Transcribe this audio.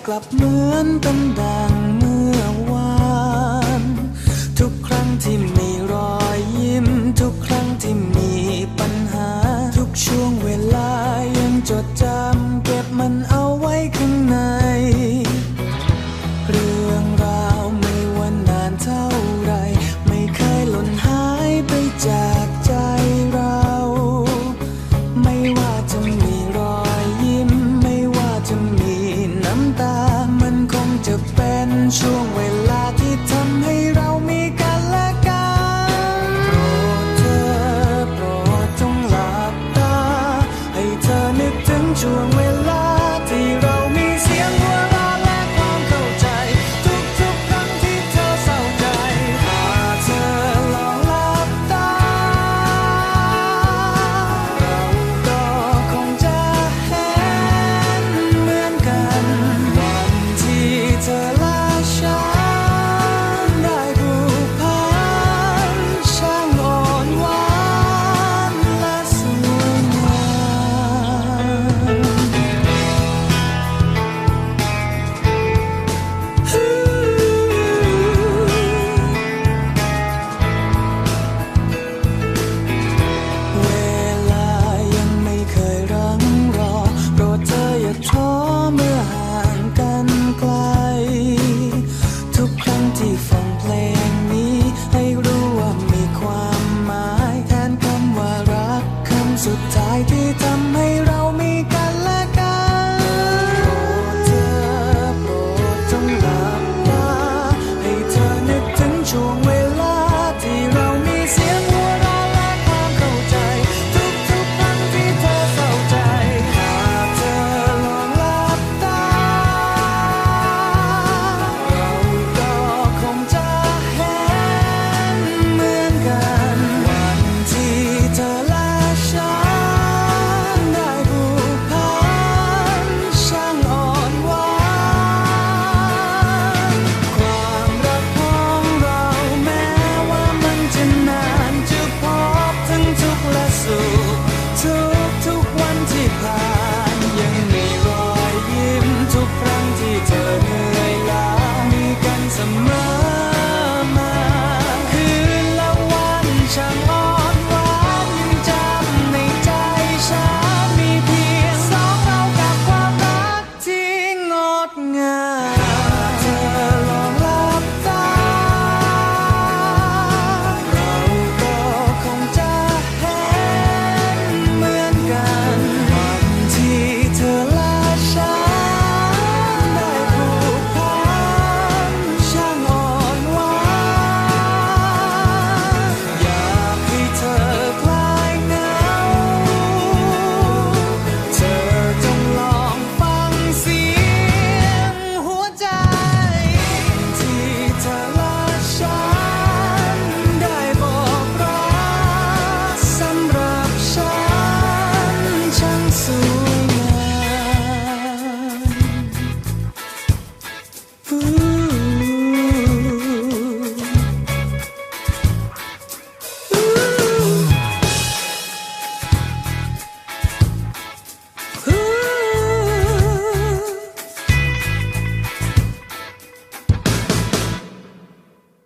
กลับเหมือนเป็นดังเมื่อวานทุกครั้งที่มีรอยยิ้มทุกครั้งที่มีปัญหาทุกช่วงเวลายังจดจำเก็บมันเอาไว้ข้างในเรื่องราวไม่ว่านานเท่าไรไม่เคยหล่นหายไปจากใจเราไม่ว่าจะมีรอยยิ้มไม่ว่าจะมีน้ำตามันคงจะเป็นช่วงเวลาที่ทำให้เรามีกันและกันโปรดเธอโปรดจงหลับตาให้เธอนึกถึงช่วงเวลาที่เรามีเสียงหัวเราะและความเข้าใจทุกๆครั้งที่เธอเศร้าใจหากเธอลองหลับตาเราก็คงจะเห็นเหมือนกันวันที่เธอและฉันได้ผูกพันช่างอ่อนหวานและสวยงามเวลายังไม่เคยรั้งรอโปรดเธออย่าท้อเมื่อห่างกันไกลทุกครั้งที่ฟังเพลงนี้ให้รู้ว่ามีความหมายแทนคำว่ารักคำสุดท้ายที่ทำให้เรามีกันและกันโปรดเธอโปรดจงหลับตาให้เธอนึกถึงช่วงเวลาที่เรามีเสียงหัวเราะและความเข้าใจทุกๆครั้งที่เธอเศร้าใจหากเธอลองหลับตาเราก็คงจะเห็นเหมือนกันวันที่เธอและฉันได้ผูกพันช่างอ่อนหวานความรักของเราแม้ว่ามันจะนานจะพบทั้งทุกข์และสุขทุกวันที่ผ่านยังมีรอยยิ้มทุกครั้งที่เธอเหนื่อยล้ามีกันเสมอมาคืนละวันช่างอ่อนหวานยังจำในใจฉันมีเพียงสองเรากับความรักที่งดงามเธอลองหลับตาเราก็คงจะเห็นเหมือนกันวันที่เธอและฉันได้ผูกพันช่างอ่อนหวานอยากให้เธอคลายเหงาเธอจงลองฟังเสียงหัวใจที่เธอและฉันได้บอกรักสำหรับฉันช่างสวยงาม